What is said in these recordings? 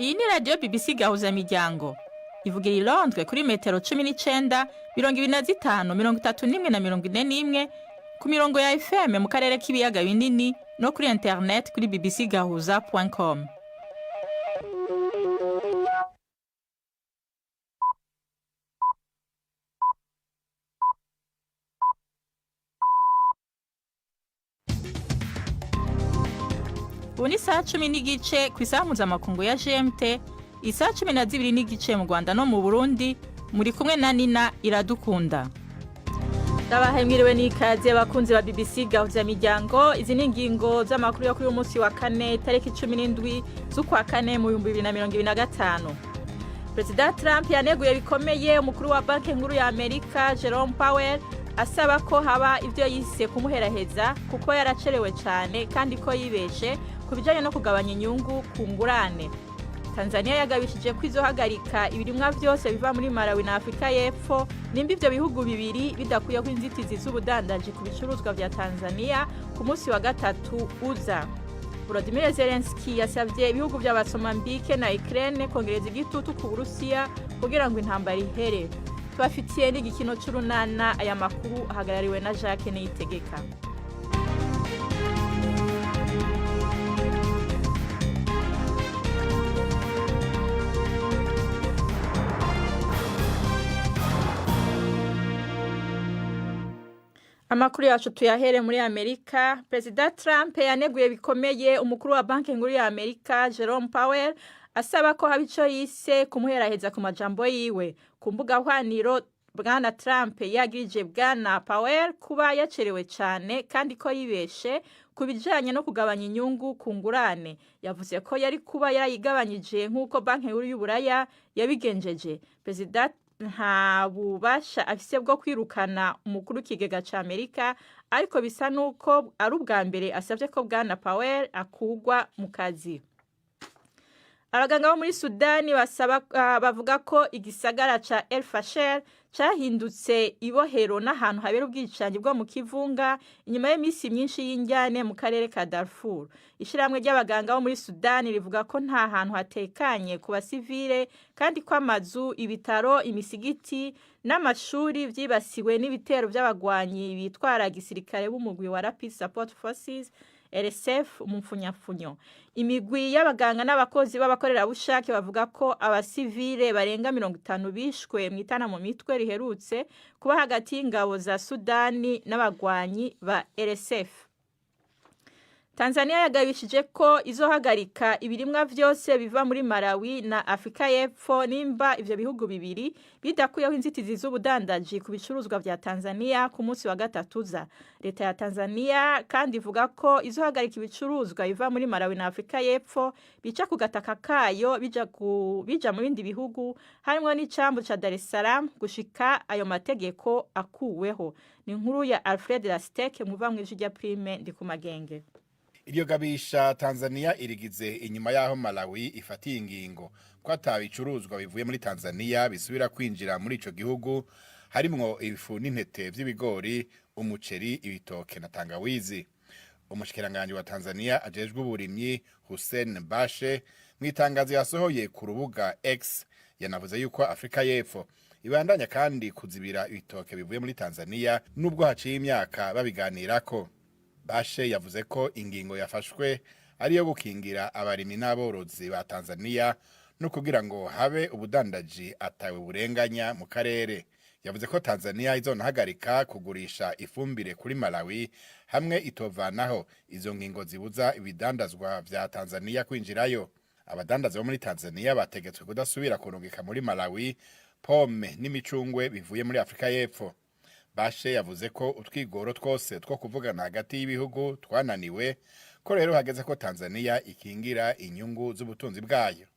Iyi ni radiyo BBC Gahuzamiryango ivugira i Londres kuri metero 19, 25, 31 na 41 ku mirongo ya FM mu karere k'ibiyaga binini no kuri internet kuri bbcgahuza.com. Ubu ni saa 10 n'igice ku isaha mpuzamakungu ya GMT, isaha 12 n'igice mu Rwanda no mu Burundi. Muri kumwe na Nina Iradukunda. Ndabahemwiriwe n'ikaze abakunzi ba BBC Gahuzamiryango. Izi ni ingingo z'amakuru yo kuri uyu munsi wa kane tariki 17 z'ukwa kane mu 2025. President Trump yaneguye bikomeye umukuru wa banki nkuru ya Amerika Jerome Powell asaba ko haba ivyo yise kumuheraheza kuko yaracerewe cyane kandi ko yibeshe kubijanye no kugabanya inyungu ku ngurane. Tanzania yagabishije ko izohagarika ibirimwa byose biva muri Malawi na Afrika y'Epfo nimba ivyo bihugu bibiri bidakuye ko inzitizi z'ubudandaji ku bicuruzwa vya Tanzania ku munsi wa gatatu uza. Volodymyr Zelensky yasavye ibihugu by'Abasomambike na Ukraine kongereza igitutu ku Burusiya kugira ngo intambara ihere. Twafitiye n'igikino c'urunana. Aya makuru ahagarariwe na Jacques Niyitegeka. Amakuru yacu tuyahere muri Amerika. President Trump yaneguye bikomeye umukuru wa banki nkuru ya Amerika Jerome Powell asaba ko haba ico yise kumuheraheza ku majambo yiwe. Ku mbuga hwaniro Bwana Trump yagirije Bwana Powell kuba yacerewe cyane kandi ko yibeshe kubijanye no kugabanya inyungu ku ngurane. Yavuze ko yari kuba yarayigabanyije nk'uko banki nkuru y'Uburaya yabigenjeje. President nta bubasha afise bwo kwirukana umukuru w'ikigega ca Amerika, ariko bisa nuko ari ubwa mbere asavye ko Bwana Powell akugwa mu kazi. Abaganga bo muri Sudani bavuga ko igisagara ca El Fasher cahindutse ibohero n'ahantu habera ubwicanyi bwo mu kivunga inyuma y'imisi myinshi y'injyane mu karere ka Darfur. Ishiramwe ry'abaganga bo muri Sudani rivuga ko nta hantu hatekanye ku basivile kandi ko amazu, ibitaro, imisigiti n'amashuri vyibasiwe n'ibitero by'abagwanyi bitwara gisirikare b'umugwi wa Rapid Support Forces RSF umupfunyafunyo. Imigwi y'abaganga n'abakozi b'abakorerabushake bavuga ko abasivile barenga 50 bishwe mu itana mu mitwe riherutse kuba hagati y'ingabo za Sudani n'abagwanyi ba RSF. Tanzania yagabishije ko izohagarika ibirimwa vyose biva muri Malawi na Afrika y'Epfo nimba ivyo bihugu bibiri bidakuyeho inzitizi z'ubudandaji ku bicuruzwa vya Tanzania ku munsi wa gatatu uza. Leta ya Tanzania kandi ivuga ko izohagarika ibicuruzwa biva muri Malawi na Afrika y'Epfo bica ku gataka kayo bija mu bindi bihugu harimo n'icambu ca Dar es Salaam gushika ayo mategeko akuweho. Ni inkuru ya Alfred Lastek muva mu ijwi rya Prime Ndikumagenge. Iryo gabisha Tanzania irigize inyuma yaho Malawi ifatiye ingingo ko atabicuruzwa bivuye muri Tanzania bisubira kwinjira muri ico gihugu, harimwo ibifu n'intete vy'ibigori, umuceri, ibitoke na tangawizi. Umushikiranganje wa Tanzania ajejwe uburimyi Hussein Bashe mwitangazo yasohoye ku rubuga X yanavuze yuko Afrika y'Epfo ibandanya kandi kuzibira ibitoke bivuye muri Tanzania nubwo haciye imyaka babiganirako. Bashe yavuze ko ingingo yafashwe ari yo gukingira abarimi n'aborozi ba Tanzania no kugira ngo habe ubudandaji atawe burenganya mu karere. Yavuze ko Tanzania izonahagarika kugurisha ifumbire kuri Malawi hamwe itovanaho izo ngingo zibuza ibidandazwa vya Tanzania kwinjirayo. Abadandaza bo muri Tanzania bategetswe kudasubira kurungika muri Malawi pome n'imicungwe bivuye muri Afrika y'Epfo. Bashe yavuze ko utwigoro twose two kuvugana hagati y'ibihugu twananiwe, ko rero hageze ko Tanzania ikingira inyungu z'ubutunzi bwayo.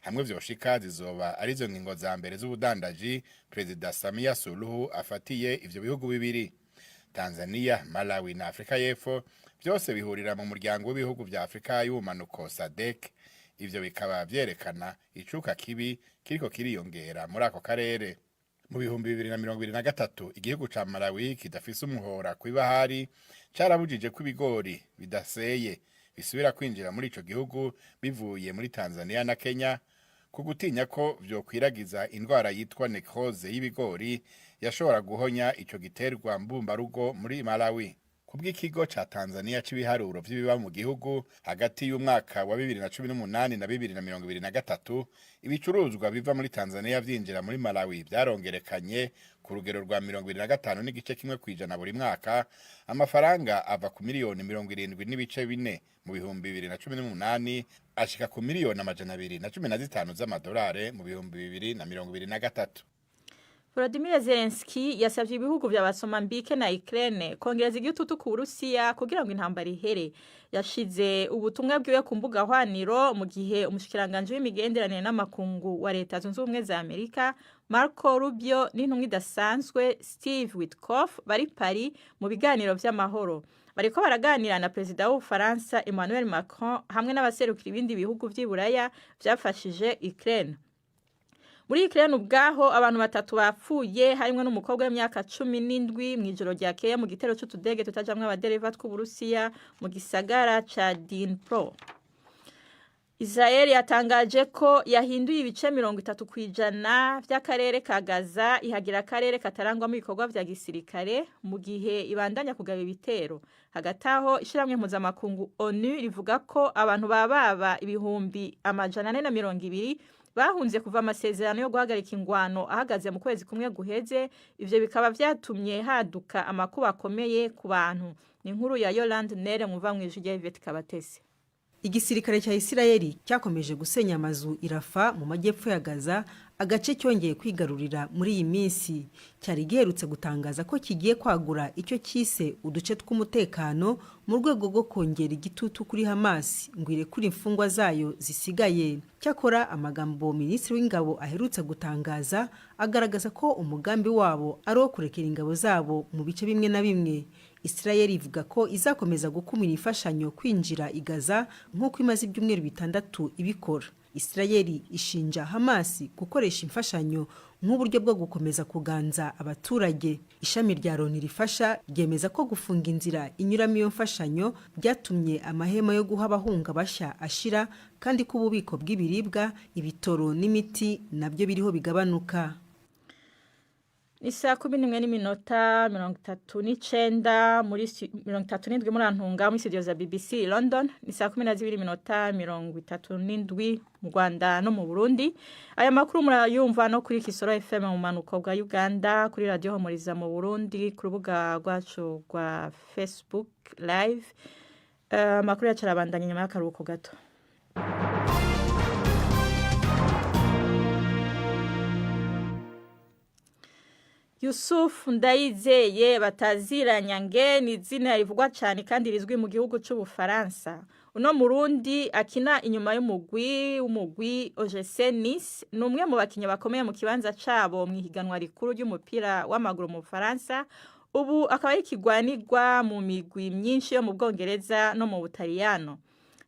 Hamwe vyoshika zizoba arizo ngingo za mbere z'ubudandaji President Samia Suluhu afatiye ivyo bihugu bibiri. Tanzania, Malawi na Afrika y'Epfo byose bihurira mu muryango w'ibihugu vya Afrika y'ubumanuko SADC. Ivyo bikaba vyerekana icuka kibi kiriko kiriyongera muri ako karere. Mu bihumbi 2023 igihugu ca Malawi kidafise umuhora kw'ibahari carabujije ko ibigori bidaseye bisubira kwinjira muri ico gihugu bivuye muri Tanzania na Kenya ku gutinya ko vyokwiragiza indwara yitwa necrose y'ibigori yashobora guhonya ico giterwa mbumbarugo muri Malawi. Kubw'ikigo ca Tanzania c'ibiharuro vy'ibiba mu gihugu hagati y'umwaka wa 2018 na 2023 ibicuruzwa biva muri Tanzania vyinjira muri Malawi vyarongerekanye ku rugero rwa 25 n'igice kimwe kwijana buri mwaka, amafaranga ava ku miliyoni 70 n'ibice 4 mu bihumbi 2018 ashika ku miliyoni 215 z'amadolari mu bihumbi 2023. Volodymyr Zelensky yasavye ibihugu vya Mozambique na Ukraine kongereza igitutu ku Burusiya kugira ngo intambara ihere. Yashize ubutumwa bwiwe ku mbuga hwaniro mu gihe umushikiranganje w'imigenderanire n'amakungu wa Leta Zunze Ubumwe za Amerika Marco Rubio n'intumwa idasanzwe Steve Witkoff bari Paris mu biganiro vy'amahoro. Bariko baraganira na Perezida w'Ubufaransa Emmanuel Macron hamwe n'abaserukira ibindi bihugu vy'Iburaya vyafashije Ukraine. Muri Ukraine ubwaho abantu batatu bapfuye harimwe n'umukobwa w'imyaka 17 mwijoro ryakeye mu gitero c'utudege tutajamwe abadereva tw'Uburusiya mu gisagara ca Dnipro. Israel yatangaje ko yahinduye ibice 30% vy'akarere ka Gaza ihagira akarere katarangwa mu bikorwa vya gisirikare mu gihe ibandanya kugaba ibitero. Hagati aho ishiramwe mpuzamakungu ONU rivuga ko abantu bababa ibihumbi 420 bahunze kuva amasezerano yo guhagarika ingwano ahagaze mu kwezi kumwe guheze. Ivyo bikaba vyatumye haduka amakuba akomeye ku bantu. Ni inkuru ya Yolande Nere muva mu ijwi Yvette Kabatesi. Igisirikare cya Isirayeli cyakomeje gusenya amazu irafa mu majyepfo ya Gaza, agace cyongeye kwigarurira muri iyi minsi. Cyari giherutse gutangaza ko kigiye kwagura icyo cyise uduce tw'umutekano mu rwego rwo kongera igitutu kuri Hamas ngo irekure imfungwa zayo zisigaye. Cyakora amagambo Minisitiri w'Ingabo aherutse gutangaza agaragaza ko umugambi wabo ari wo kurekera ingabo zabo mu bice bimwe na bimwe. Israel ivuga ko izakomeza gukumira imfashanyo kwinjira i Gaza nk'uko imaze ibyumweru 6 ibikora. Israel ishinja Hamas gukoresha imfashanyo nk'uburyo bwo gukomeza kuganza abaturage. Ishami rya Loni rifasha ryemeza ko gufunga inzira inyuramo iyo mfashanyo byatumye amahema yo guha abahunga bashya ashira, kandi ko ububiko bw'ibiribwa, ibitoro n'imiti nabyo biriho bigabanuka. Isa 11:39 muri 37 muri Antunga muri studio za BBC London. Isa 12:37 mu Rwanda no mu Burundi. Aya makuru murayumva no kuri Kisoro FM mu manuko bwa Uganda, kuri Radio Homoriza mu Burundi, ku rubuga rwacu rwa Facebook live. Makuru yacarabandanya nyuma y'akaruhuko gato. Yusuf Ndayizeye Bataziranya ni izina rivugwa cyane kandi rizwi mu gihugu c'Ubufaransa. Uno Murundi akina inyuma y'umugwi OGC Nice, numwe mu bakinnyi bakomeye mu kibanza cabo mu higanwa rikuru ry'umupira w'amaguru mu Bufaransa. Ubu akaba ikigwanirwa mu migwi myinshi yo mu Bwongereza no mu Butaliyano.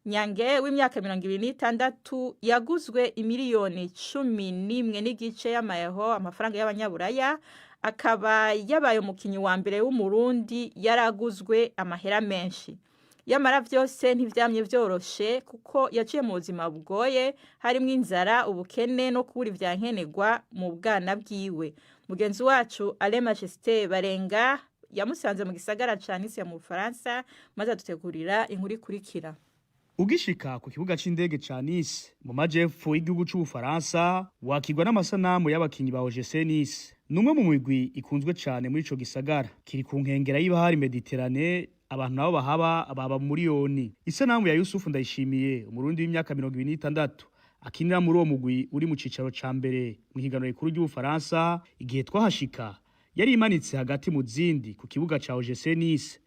Nyange w'imyaka 26 yaguzwe imiliyoni 11 n'igice y'amayeho amafaranga y'abanyaburaya, akaba yabaye umukinyi wa mbere w'umurundi yaraguzwe amahera menshi. Yamara vyose ntivyamye vyoroshe kuko yaciye mu buzima bugoye, harimo inzara, ubukene no kubura ivyankenegwa mu bwana bwiwe. Mugenzi wacu Alain Majesté Barenga yamusanze mu gisagara ca Nice mu Bufaransa, maze adutegurira inkuru ikurikira. Ugishika ku kibuga c'indege ca Nice mu majepfo y'igihugu c'Ubufaransa, wakigwa n'amasanamu y'abakinyi ba OGC Nice. Numwe mu migwi ikunzwe cyane muri ico gisagara, kiri ku nkengera y'ibahari Mediterane, abantu nabo baba muri yoni. Isanamu ya Yusuf Ndayishimiye, umurundi w'imyaka 26, akinira muri uwo mugwi uri mu cicaro ca mbere mu higanwa rikuru ry'Ubufaransa. Igihe twahashika yari imanitse hagati mu zindi ku kibuga ca OGC Nice.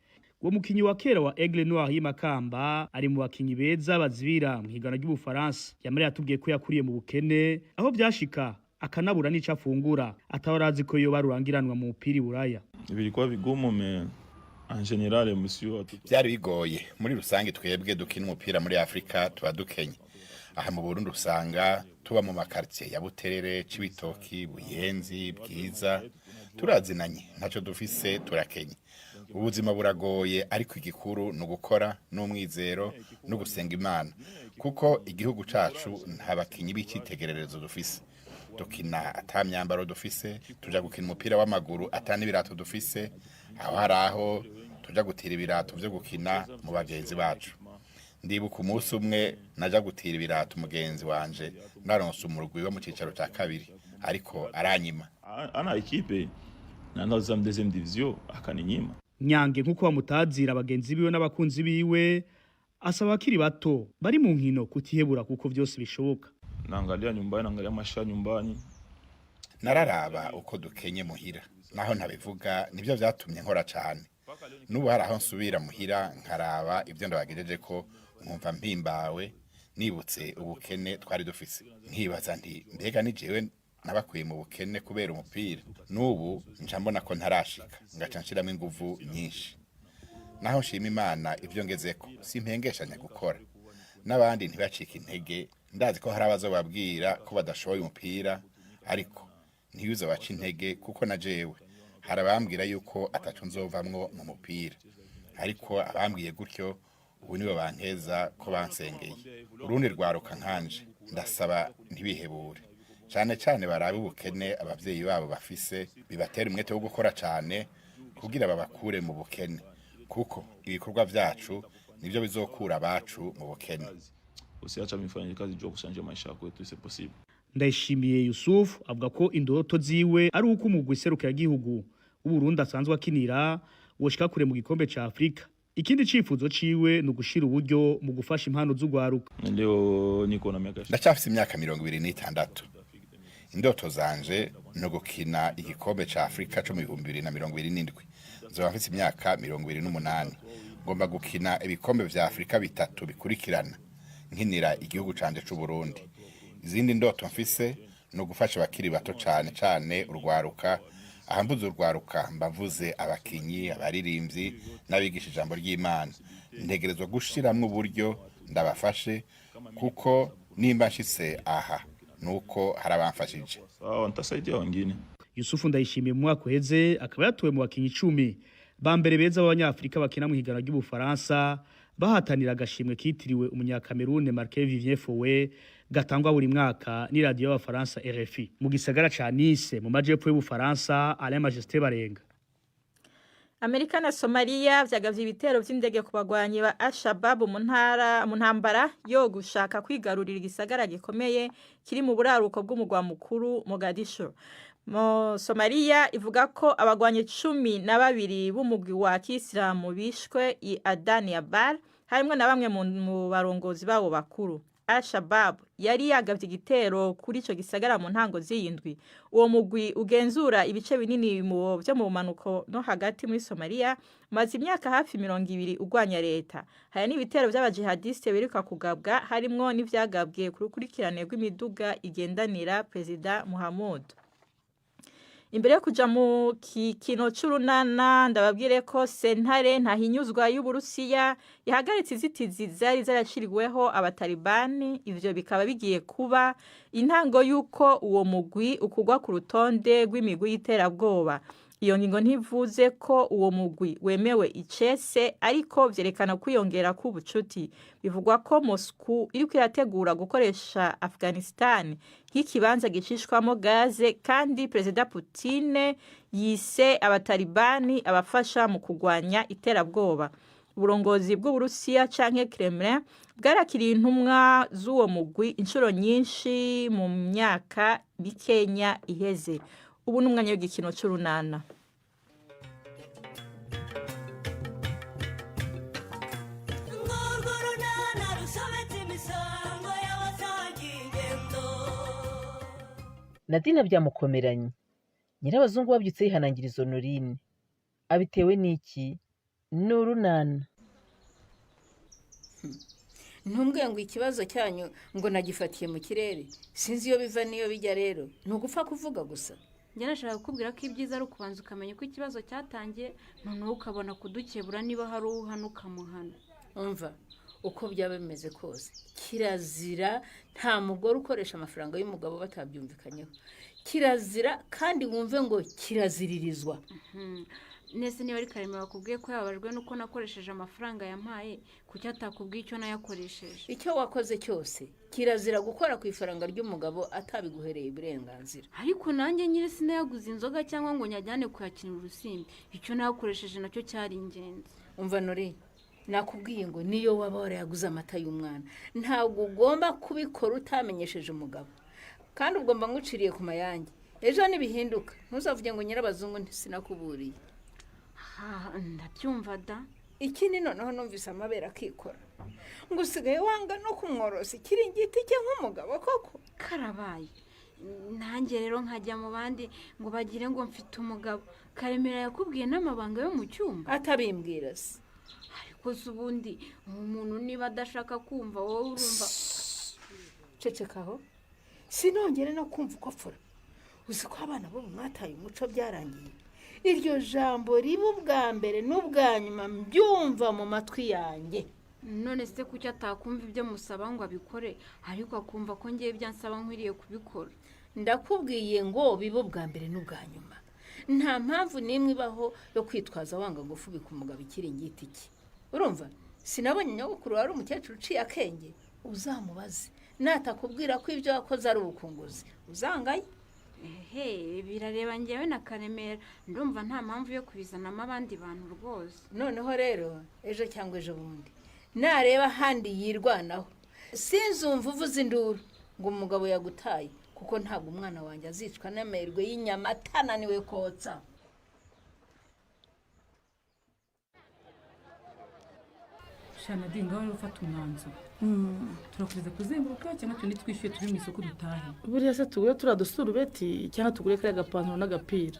Uwo mukinyi wa kera wa Aigle Noir y'Imakamba ari mu bakinyi beza bazibira mu higanwa ry'Ubufaransa. Yamara yatubwiye ko yakuriye mu bukene, aho byashika akanabura n'ico afungura, atawarazi ko yo barurangiranwa mu mupira Buraya. Bilikuwa vigumu en general monsieur. Byari bigoye muri rusange twebwe dukina umupira muri Afrika tuba dukenye. aha mu Burundi usanga tuba mu makartier ya Buterere, Cibitoki, Buyenzi, Bwiza, turazinanye ntacyo dufise turakenye. Ubuzima buragoye ariko igikuru no gukora n'umwizero no gusenga Imana kuko igihugu cacu nta bakinyi b'icitegererezo dufise. Dukina ata myambaro dufise, tuja gukina umupira w'amaguru ata n'ibirato dufise, aho haraho tuja gutira ibirato vyo gukina mu bagenzi bacu. Ndibuka umunsi umwe naja gutira ibirato umugenzi wanje naronse umurugwi wo mu cicaro ca kabiri ariko aranyima. Ana ekipe na ndaza mu deuxième division akaninyima. Nyange nkuko bamutazira abagenzi biwe n'abakunzi biwe asaba akiri bato bari mu nkino kutihebura kuko vyose bishoboka. Naangalia nyumbani, naangalia maisha nyumbani. Nararaba uko dukenye muhira. Naho ntabivuga nivyo vyatumye nkora cyane. Nubu hari aho nsubira muhira nkaraba ivyo ndabagejeje ko nkumva mpimbawe nibutse ubukene twari dufise. Nkibaza nti mbega ni jewe nabakuye mu bukene kubera umupira. Nubu nca mbona ko ntarashika ngaca nshiramo inguvu nyinshi. Naho nshima Imana ivyo ngezeko simpengeshanya gukora. N'abandi ntibacika intege. Ndazi ko hari abazobabwira ko badashoboye umupira ariko ntiyuze baca intege kuko na jewe hari abambwira yuko atacu nzovamwo mu mupira ariko abambwiye gutyo ubu nibo bankeza ko bansengeye. Urundi rwaruka nkanje ndasaba ntibihebure cyane cyane barabe ubukene abavyeyi babo bafise bibatera umwete wo gukora cyane kugira babakure mu bukene kuko ibikorwa vyacu nivyo bizokura abacu mu bukene. Usiacha mifanye kazi jua kusanje maisha yako yetu c'est possible. Ndayishimiye Yusuf avuga ko indoto ziwe ari uko umugwi serukira gihugu uburundi asanzwe akinira woshika kure mu gikombe ca Afrika. Ikindi cifuzo ciwe no gushira uburyo mu gufasha impano z'ugwaruka. Leo niko na miaka. Ndacafise imyaka 26. Indoto zanje no gukina igikombe ca Afrika cyo mu 2027. Nzoba mfise imyaka 28. Ngomba gukina ibikombe vya Afrika bitatu bikurikirana. Nkinira igihugu canje c'u Burundi. Izindi ndoto mfise no gufasha abakiri bato cyane urwaruka. Ahambuze urwaruka mbavuze abakinyi, abaririmbyi n'abigisha ijambo ry'Imana. Ntegerezwa gushiramwe uburyo ndabafashe kuko nimba nshitse aha nuko harabamfashije. Ntasaidia wengine. Yusufu Ndayishimiye mu mwaka uheze akaba yatowe mu bakinyi 10 bambere beza b'abanyafrika bakina mu higana ry'Ubufaransa bahatanira agashimwe kitiriwe umunyakamerune Marquis Vivien Foe gatangwa buri mwaka ni radio y'Abafaransa RFI mu gisagara ca Nice mu majepfo y'Ubufaransa. Alain Majesté Barenga. Amerika na Somalia vyagavye ibitero vy'indege ku bagwanyi ba Al-Shabaab mu ntambara yo gushaka kwigarurira igisagara gikomeye kiri mu buraruko bw'umugwa mukuru Mogadishu. Somalia ivuga ko abagwanyi 12 b'umugwi wa Kisilamu bishwe i Adani Abal harimwe na bamwe mu barongozi babo bakuru. Al-Shabaab yari yagavye igitero kuri ico gisagara mu ntango z'iyindwi. Uwo mugwi ugenzura ibice binini byo mu manuko no hagati muri Somalia maze imyaka hafi 20 ugwanya leta. Haya ni ibitero by'abajihadiste biruka kugabwa harimwo n'ivyagabwe kurukurikirane rw'imiduga igendanira President Muhammad. Imbere yo kuja mu kino c'urunana ndababwire ko sentare ntahinyuzwa y'Uburusiya yahagaritse izitizi zari zarashiriweho abatalibani. Ivyo bikaba bigiye kuba intango yuko uwo mugwi ukugwa ku rutonde rw'imigwi y'iterabwoba. Iyo ngingo ntivuze ko uwo mugwi wemewe icese ariko vyerekana kwiyongera k'ubucuti. Bivugwa ko Moscow iri kwirategura gukoresha Afghanistan nk'ikibanza gicishwamo gaze kandi President Putin yise abatalibani abafasha mu kugwanya iterabwoba. Uburongozi bw'Uburusiya canke Kremlin bwarakiriye intumwa z'uwo mugwi inshuro nyinshi mu myaka bikenya iheze. Ubu n'umwanya w'igikino c'urunana. Nadine byamukomeranye. Nyirabazungu babyutse yihanangiriza Honorine. Abitewe n'iki? N'urunana. Ntumbwe ngo ikibazo cyanyu ngo nagifatiye mu kirere. Sinzi iyo biva niyo bijya rero. Ntugupfa kuvuga gusa. Njye nashaka kukubwira ko ibyiza ari ukubanza ukamenya ko ikibazo cyatangiye noneho ukabona kudukebura niba hari uhanuka muhana. Umva, uko byaba bimeze kose kirazira, nta mugore ukoresha amafaranga y'umugabo batabyumvikanyeho, kirazira kandi wumve ngo kiraziririzwa. nese niba ari Karemera bakubwiye ko yababajwe nuko nakoresheje amafaranga yampaye kuki atakubwiye icyo nayakoresheje? Icyo wakoze cyose kirazira gukora ku ifaranga ry'umugabo atabiguhereye uburenganzira. ariko nanjye nyine sinayaguze inzoga cyangwa ngo nyajyane kuyakinira urusimbi, icyo nayakoresheje nacyo cyari ingenzi. Umva Nori, nakubwiye ngo niyo waba warayaguze amata y'umwana ntabwo ugomba kubikora utamenyesheje umugabo, kandi ugomba nguciriye ku mayange. Ejo nibihinduka ntuzavuge ngo Nyirabazungu sinakuburiye. Ndabyumva da. Ikindi noneho numvise amabere akikora ngo usigaye wanga no kumworosa ikiringiti cye nk'umugabo koko. Karabaye nanjye rero nkajya mu bandi ngo bagire ngo mfite umugabo. Karemera yakubwiye n'amabanga yo mu cyumba? Atabimbwira se. ariko ubundi umuntu niba adashaka kumva wowe urumva. Cecekaho sinongere no kumva uko apfura. Uzi ko abana bo mwataye umuco byarangiye. Iryo jambo riba ubwa mbere n'ubwa nyuma mbyumva mu matwi yanjye. None se kuki atakumva ibyo musaba ngo abikore ariko akumva ko ngiye byansaba nkwiriye kubikora? Ndakubwiye ngo biba ubwa mbere n'ubwa nyuma. Nta mpamvu n'imwe ibaho yo kwitwaza wanga gufubika umugabo ikiringiti cye. Urumva sinabonye nyogokuru wari umukecuru uciye akenge. Uzamubaze natakubwira ko ibyo wakoze ari ubukunguzi uzangaye. Birareba njyewe na Karemera, ndumva nta mpamvu yo kubizanamo abandi bantu rwose. Noneho rero ejo cyangwa ejo bundi nareba handi yirwanaho sinzumva uvuze induru ngo umugabo yagutaye, kuko ntabwo umwana wanjye azicwa n'amerwe y'inyama atananiwe kotsa. Shanadi ngaho rero ufata umwanzuro. Turakomeza kuzenguruka cyangwa tundi twishyuye turi mu isoko dutahe? Buriya se tugure turadusurubeti cyangwa tugure kariya gapantaro n'agapira?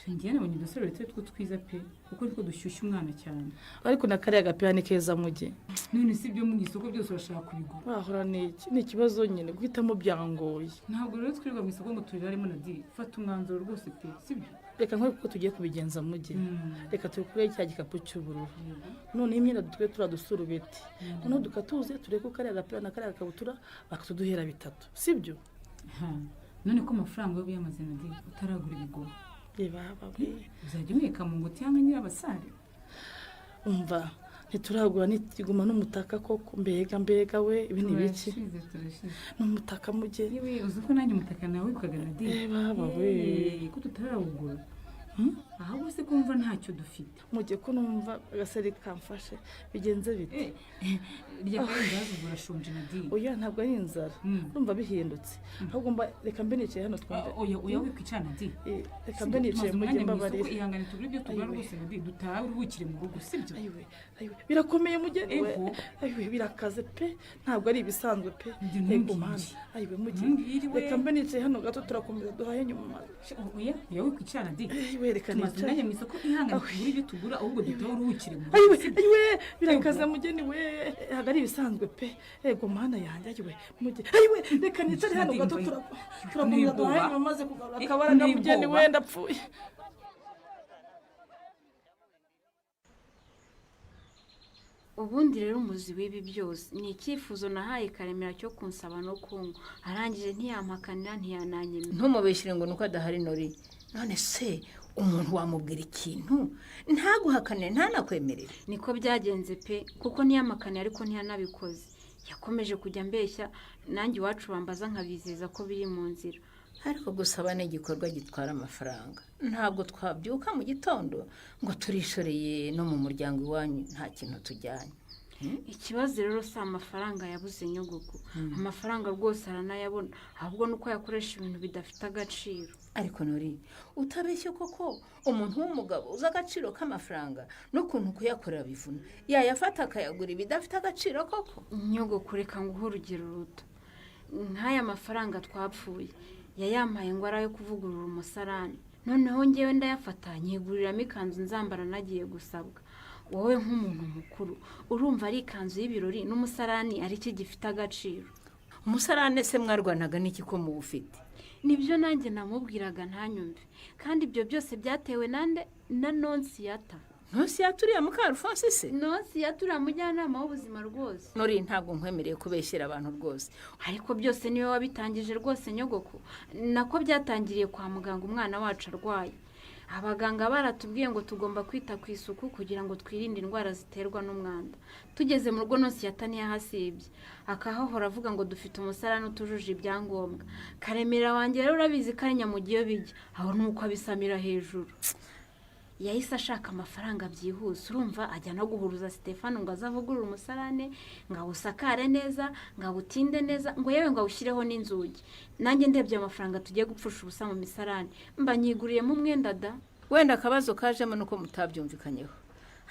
Ngiye nabonye udusurubeti two twiza pe kuko niko dushyushya umwana cyane. Ariko na kariya gapira ni keza mujye. None si ibyo mu isoko byose urashaka kubigura? Wahora n'iki? Ni ikibazo nyine guhitamo byangoye. Ntabwo rero twirirwa mu isoko ngo turiraremo na di. Fata umwanzuro rwose pe, sibyo? Reka nkore kuko tugiye kubigenza mujye. Reka tukure cya gikapu cy'ubururu. None imyenda dutwe turadusurubeti. Noneho dukatuze tureke kariya gapira na kariya kabutura bakatuduhera bitatu. Sibyo? None ko amafaranga yo biyamaze na di utaragura ibigoro. Baba we. Uzajya umweka mu ngo cyangwa Nyirabasare? Umva ntituragura ntiguma n'umutaka koko mbega we ibi ni biki? N'umutaka mujye. Yewe uzi ko nanjye umutaka nawe ukagana di. Baba we. Ko tutarawugura. Aha bose kumva ntacyo dufite. Mujye ko numva agaseri kamfashe bigenze bite? Rya kandi ndazugura shonje na di. Oya ntabwo ari inzara. Urumva bihindutse. Ahubwo mba reka mbe nicaye hano twumve. Oya wikicana di. Reka mbe nicaye mujye mbabarira. Ihangane tugure ibyo tugura rwose na di dutaha uruhukire mu rugo sibyo? Ayiwe birakomeye mujye we. Ayiwe birakaze pe ntabwo ari ibisanzwe pe. Yego mana. Ayiwe mujye. Reka mbe nicaye hano gato turakomeza duhaye nyuma. Oya wikicana di. Reka nicaye mu isoko ihangane tugure ibyo tugura ahubwo dutaha uruhukire mu rugo. Ayiwe birakaze mujye we. Hagari bisanzwe pe. Yego mana yanjye ayiwe mujye. Ayiwe reka nicare hano gato turakomeza duhaye nyuma maze kugarura akabaraga mujye ni wenda apfuye. Ubundi rero umuzi w'ibi byose ni icyifuzo nahaye Karemera cyo kunsaba no kungu, arangije ntiyampakanira ntiyananyemera. Ntumubeshyire ngo nuko adahari Nori. None se umuntu wamubwira ikintu ntaguhakanire ntanakwemerere? Niko byagenze pe kuko ntiyamakaniye ariko ntiyanabikoze. Yakomeje kujya mbeshya nanjye iwacu bambaza nkabizeza ko biri mu nzira. Ariko gusaba ni igikorwa gitwara amafaranga. Ntabwo twabyuka mu gitondo ngo turishoreye no mu muryango iwanyu nta kintu tujyanye. Ikibazo rero si amafaranga yabuze nyogoko. Amafaranga rwose aranayabona ahubwo nuko yakoresha ibintu bidafite agaciro. Ariko Nori utabeshye koko umuntu w'umugabo uza agaciro k'amafaranga n'ukuntu kuyakorera bivuna yayafata akayagura ibidafite agaciro koko. Nyogoko reka nguhe urugero ruto. Nk'aya mafaranga twapfuye yayampaye ngo arayo kuvugurura umusarani. Noneho ngewe ndayafata nyiguriramo ikanzu nzambara nagiye gusabwa. Wowe nk'umuntu mukuru urumva ari ikanzu y'ibirori n'umusarani ari cyo gifite agaciro? Umusarane se mwarwanaga n'iki ko muwufite? Nibyo nanjye namubwiraga ntanyumve, kandi ibyo byose byatewe nande na Nonsiyata. ntusi yaturiye Mukarufonsi se nonsi yaturiye mujyanama w'ubuzima rwose nori ntabwo nkwemereye kubeshyira abantu rwose ariko byose niwe wabitangije rwose nyogoko nako byatangiriye kwa muganga umwana wacu arwaye abaganga baratubwiye ngo tugomba kwita ku isuku kugira ngo twirinde indwara ziterwa n'umwanda tugeze mu rugo nonsi yataniye hasibye akahahora avuga ngo dufite umusarani utujuje ibyangombwa Karemera wanjye rero urabizi ko ari nyamugiyo bijya aho nuko abisamira hejuru yahise ashaka amafaranga byihuse urumva ajya no guhuruza Stefano ngo azavugurura umusarane ngo awusakare neza ngo awutinde neza ngo yewe ngo awushyireho n'inzugi nanjye ndebye amafaranga tugiye gupfusha ubusa mu misarane mba nyiguriyemo umwenda da wenda akabazo kajemo nuko mutabyumvikanyeho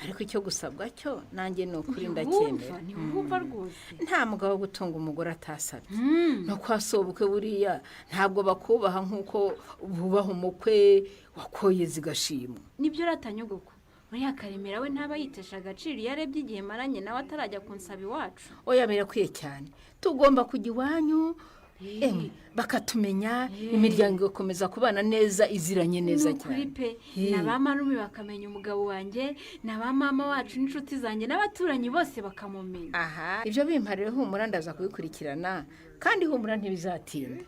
ariko icyo gusabwa cyo nanjye ni ukuri ndacyemera ntiwumva rwose nta mugabo wo gutunga umugore atasabye no kwasobukwe buriya ntabwo bakubaha nk'uko bubaha umukwe wakoye zigashimwa nibyo ratanyogoko uriya Karemera we ntaba yitesha agaciro iyo arebye igihe maranye nawe atarajya kunsaba iwacu oya birakwiye cyane tugomba kujya iwanyu bakatumenya imiryango igakomeza kubana neza iziranye neza cyane pe na ba marume bakamenya umugabo wanjye na ba mama wacu n'inshuti zanjye n'abaturanyi bose bakamumenya aha ibyo bimparire humura ndaza kubikurikirana kandi humura ntibizatinda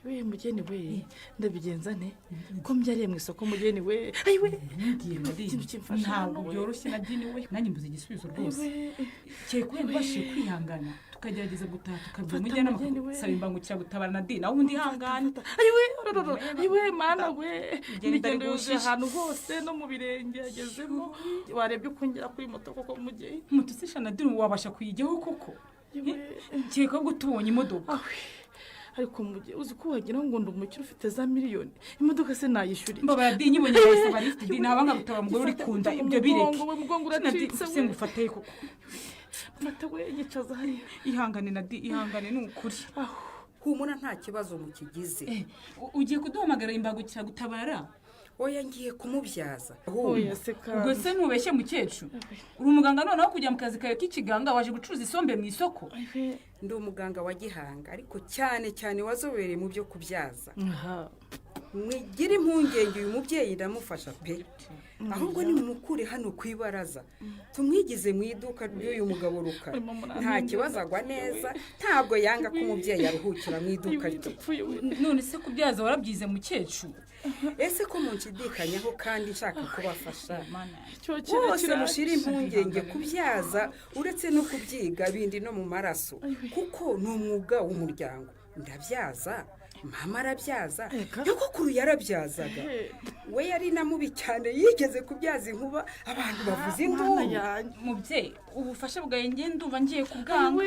we mugeni we ndabigenza ne ko mbyariye mu isoko mugeni we ayiwe ikintu kimfasha ntabwo byoroshye na dini we nanjye mbuze igisubizo rwose cye kwenda bashiye kwihangana tukagerageza gutaha tukabwira umujyanama saba imbangukira gutabara na dini aho undi hangana ayiwe mana we imigendo yose ahantu hose no mu birenge yagezemo warebye uko ngera kuri moto koko mugeni moto sisha na dini wabasha kuyijyaho koko cyeka ko tubonye imodoka ariko mugiye uzi ko wagira ngo ndumukira ufite za miliyoni imodoka se nayishuri mbaba dini nyibonye wese barifite dini abanga gutabara umugore uri kunda ibyo bireke umugongo uracitse se ngufataye koko mata we yicaza hari ihangane na di ihangane n'ukuri humura nta kibazo mukigize ugiye kuduhamagara imbagukira gutabara oya ngiye kumubyaza oya se kandi ubwo se ntubeshye mukecuru uri umuganga noneho kujya mu kazi kawe k'ikiganga waje gucuruza isombe mu isoko ndi umuganga wa Gihanga ariko cyane cyane wazobereye mu byo kubyaza mwigire impungenge uyu mubyeyi ndamufasha pe ahubwo ni mumukure hano ku ibaraza tumwigize mu iduka ry'uyu mugabo Rukara nta kibazo agwa neza ntabwo yanga ko umubyeyi aruhukira mu iduka rye none se kubyaza warabyize mukecuru ese ko munshyidikanyaho kandi nshaka kubafasha bose mushira impungenge kubyaza uretse no kubyiga bindi no mu maraso kuko ni umwuga w'umuryango ndabyaza mama arabyaza nyogokuru yarabyazaga we yari na mubi cyane yigeze kubyaza inkuba abantu bavuza induru mubyeyi ubufasha bwawe ndumva ngiye kubwanga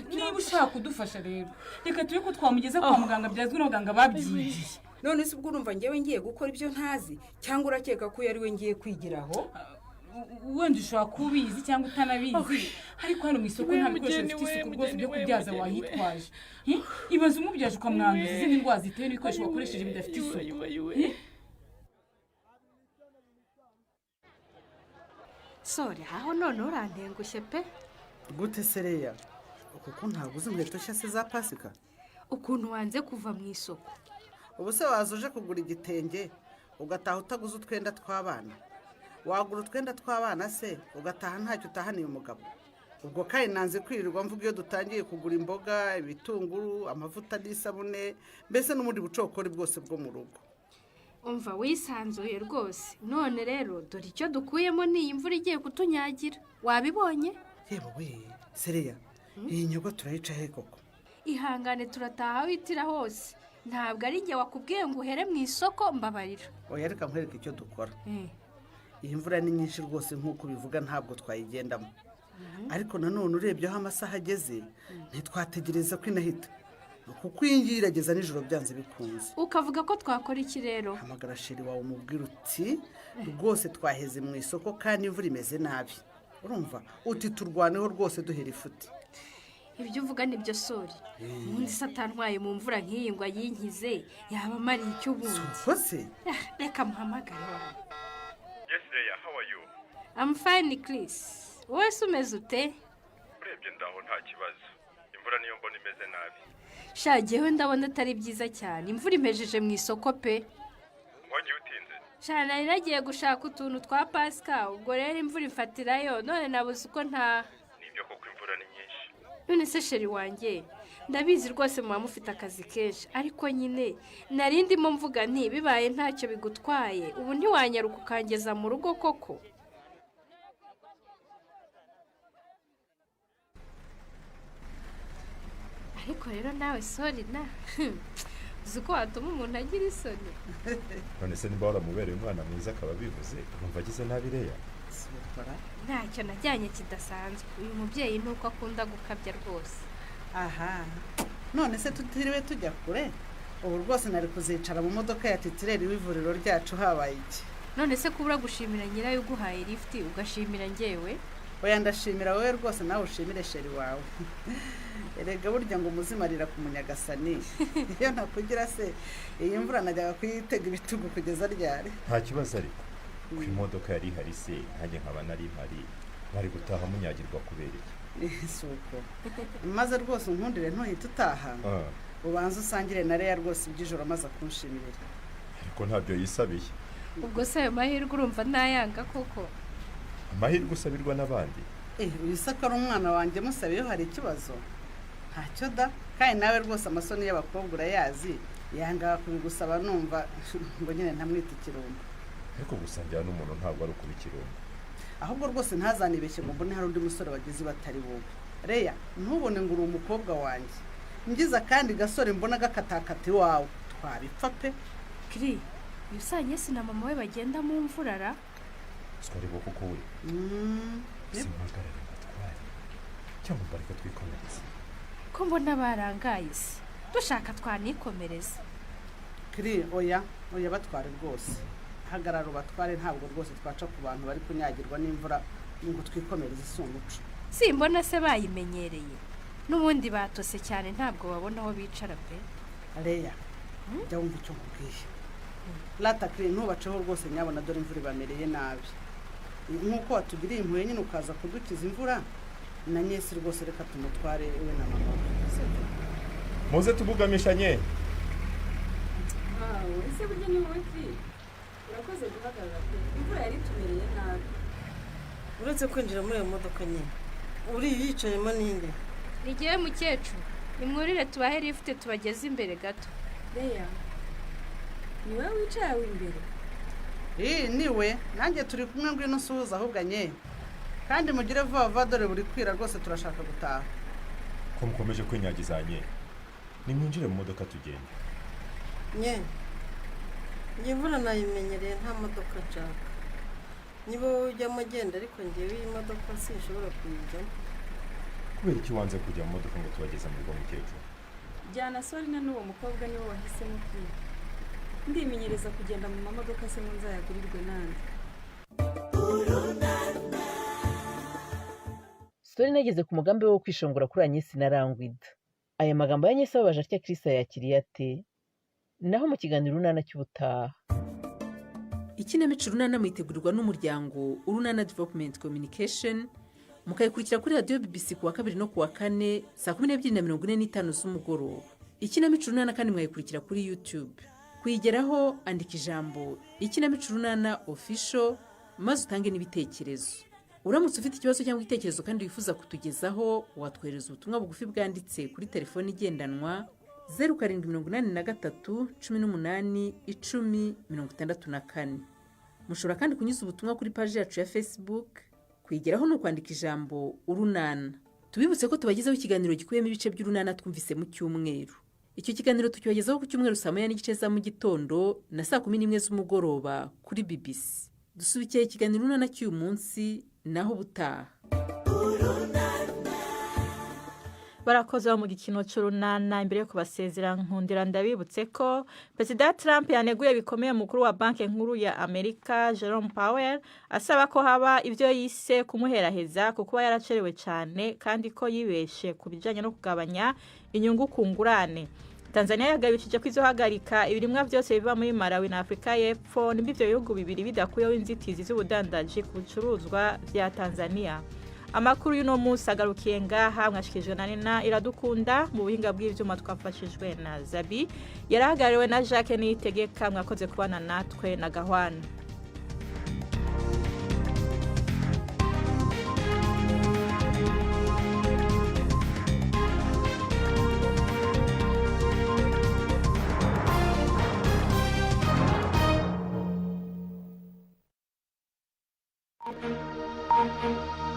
niba ushaka kudufasha rero reka turi ko twamugeza kwa muganga byazwi n'abaganga babyigiye none se ubwo urumva ngewe ngiye gukora ibyo ntazi cyangwa urakeka ko yari we ngiye kwigiraho wenda ushobora kuba ubizi cyangwa utanabizi ariko hano mu isoko nta bikoresho bifite isuku rwose byo kubyaza wahitwaje ibaze umubyaje ukamwanduza izindi ndwara zitewe n'ibikoresho wakoresheje bidafite isuku sore aho none urantengushye pe gute sereya kuko ntabwo uzi inkweto nshya se za pasika ukuntu wanze kuva mu isoko ubu se waza uje kugura igitenge ugataha utaguze utwenda tw'abana wagura utwenda tw'abana se ugataha ntacyo utahaniye umugabo ubwo kandi nanze kwirirwa mvuga iyo dutangiye kugura imboga ibitunguru amavuta n'isabune mbese n'ubundi bucokori bwose bwo mu rugo umva wisanzuye rwose none rero dore icyo dukuyemo ni iyi mvura igiye kutunyagira wabibonye yewe we sereya iyi nyogo turayica he koko ihangane turataha witira hose ntabwo ari igihe wakubwiye ngo uhere mu isoko mbabarira oya reka nkwereke icyo dukora iyi mvura ni nyinshi rwose nk'uko ubivuga ntabwo twayigendamo ariko nanone urebye aho amasaha ageze ntitwategereza ko inahita kuko iyi ngiyi irageza nijoro byanze bikunze ukavuga ko twakora iki rero hamagara sheri wawe umubwira uti rwose twaheze mu isoko kandi imvura imeze nabi urumva uti turwaneho rwose duhera ifuti ibyo uvuga nibyo sori ubundi satantwaye mu mvura nk'iyi ngo ayinkize yaba amariye icyo ubundi reka muhamagare Yes, Leia, how are you? I'm fine, Chris. Wowe se umeze ute? Urebye ndaho nta kibazo. imvura niyo mbona imeze nabi. shagewe ndabona atari byiza cyane imvura imejeje mu isoko pe. Wagiye utinze? Shana nari nagiye gushaka utuntu twa Pascal ubwo rero imvura ifatirayo none nabuze uko nta. Nibyo koko imvura ni nyinshi. None se sheri wanjye ndabizi rwose muba mufite akazi kenshi ariko nyine nari ndimo mvuga nti bibaye ntacyo bigutwaye ubu ntiwanyaruka ukangeza mu rugo koko. Ariko rero nawe sorry na uzi ko watuma umuntu agira isoni. None se niba waramubereye umwana mwiza akaba bivuze numva agize nabi Leya. Ntacyo najyanye kidasanzwe uyu mubyeyi nuko akunda gukabya rwose. Aha none se tutiriwe tujya kure ubu rwose nari kuzicara mu modoka ya titireri w'ivuriro ryacu habaye iki. None se kubura gushimira nyirayo uguhaye lift ugashimira njyewe. Oya ndashimira wowe rwose nawe ushimire sheri wawe. Erega burya ngo umuzimarira ku munyagasani iyo ntakugira se iyi mvura najyaga kuyitega ibitugu kugeza ryari. Nta kibazo ariko ku imodoka yari ihari se nanjye nkaba nari mpari bari gutaha munyagirwa kubera iki. Isuko maze rwose unkundire ntuhite utaha ubanza usangire na Leya rwose iby'ijoro amaze kunshimirira. Ariko ntabyo yisabiye. Ubwo se ayo mahirwe urumva ntayanga koko. Amahirwe usabirwa n'abandi. Uyisaka ari umwana wanjye musabiyeho hari ikibazo ntacyo da kandi nawe rwose amasoni y'abakobwa urayazi yanga kubigusaba numva ngo nyine ntamwite ikirumbo. Ariko gusangira n'umuntu ntabwo ari ukuba ikirumbo. Ahubwo rwose ntazanibeshye ngo mbone hari undi musore wagize batari wowe. Leya ntubone ngo uri umukobwa wanjye ngiza kandi gasore mbona gakatakati wawe twabipfa pe. Kiri yusanye si na mama we bagenda mu mvurara. Twari bo kuko we simpagarare batware cyangwa bareka twikomereza ko mbona barangaye se dushaka twanikomereza. Kiri oya batware rwose hagarara batware ntabwo rwose twaca ku bantu bari kunyagirwa n'imvura ngo twikomereze isumuco. Simbona se bayimenyereye n'ubundi batose cyane ntabwo babona aho bicara pe. Leya jya wumva icyo nkubwiye Lata Kiri ntubaceho rwose nyabona dore imvura ibamereye nabi nk'uko watugiriye impuhwe nyine ukaza kudukiza imvura na Nyesi rwose reka tumutware we na mama. Muze tubugamishanye. Ese burya ni wowe Kiri urakoze guhagarara pe imvura yari tumereye nabi. Uretse kwinjira muri iyo modoka nyine uri yicayemo ninde? Nigiye mukecuru nimwurire tubahe lift tubageze imbere gato. Leya ni wowe wicaye aho imbere? Niwe nanjye turi kumwe ngwino suhuza ahubwo nye kandi mugire vuba dore buri kwira rwose turashaka gutaha. Ko mukomeje kwinyagizanye nimwinjire mu modoka tugende. Nye imvura nayimenyereye nta modoka nshaka niba ujyamo genda ariko ngewe iyi modoka sinshobora kuyijyamo. Kubera iki wanze kujya mu modoka ngo tubageze mu rugo mukecuru? Jyana Sorina n'uwo mukobwa niwe wahisemo kwiga ndimenyereza kugenda mu mamodoka se ngo nzayagurirwe nande. Sorina ageze ku mugambi wo kwishongora kuri Anyesi na Rangwida. Aya magambo ya Anyesi ababaje atya Krista yakiriye ate? Naho mu kiganiro Urunana cy'ubutaha. Ikinamico Urunana mwitegurirwa n'umuryango Urunana Development Communication mukayikurikira kuri radio BBC kuwa 2 no kuwa 4 saa 12:45 z'umugoroba. Ikinamico Urunana kandi mwayikurikira kuri YouTube. Kuyigeraho andika ijambo Ikinamico Urunana Official maze utange n'ibitekerezo. Uramutse ufite ikibazo cyangwa igitekerezo kandi wifuza kutugezaho watwohereza ubutumwa bugufi bwanditse kuri telefoni igendanwa 0783 18 10 64. Mushobora kandi kunyuza ubutumwa kuri page yacu ya Facebook. Kuyigeraho no kwandika ijambo Urunana. Tubibutse ko tubagezaho ikiganiro gikuyemo ibice by'Urunana twumvise mu cyumweru. Icyo kiganiro tukibagezaho ku cyumweru saa 9:30 za mu gitondo na saa 11 z'umugoroba kuri BBC. Dusubikiye ikiganiro Urunana cy'uyu munsi naho butaha. Barakoze mu gikino cy'Urunana. Imbere yo kubasezera nkundira ndabibutse ko Perezida Trump yaneguye bikomeye mukuru wa banki nkuru ya Amerika Jerome Powell asaba ko haba ibyo yise kumuheraheza kuko yaracerewe cyane kandi ko yibeshe kubijanye no kugabanya inyungu ku ngurane. Tanzania yagabishije ko izohagarika ibirimwa byose biva muri Malawi na Afrika y'Epfo n'ibyo bihugu bibiri bidakuyeho inzitizi z'ubudandaji ku bicuruzwa bya Tanzania. amakuru y'uno munsi agarukiye ngaha mwashikijwe na Nina Iradukunda mu buhinga bw'ivyuma twafashijwe na Zabi yarahagariwe na Jacques Niyitegeka mwakoze kubana natwe na Gahwana. Thank you.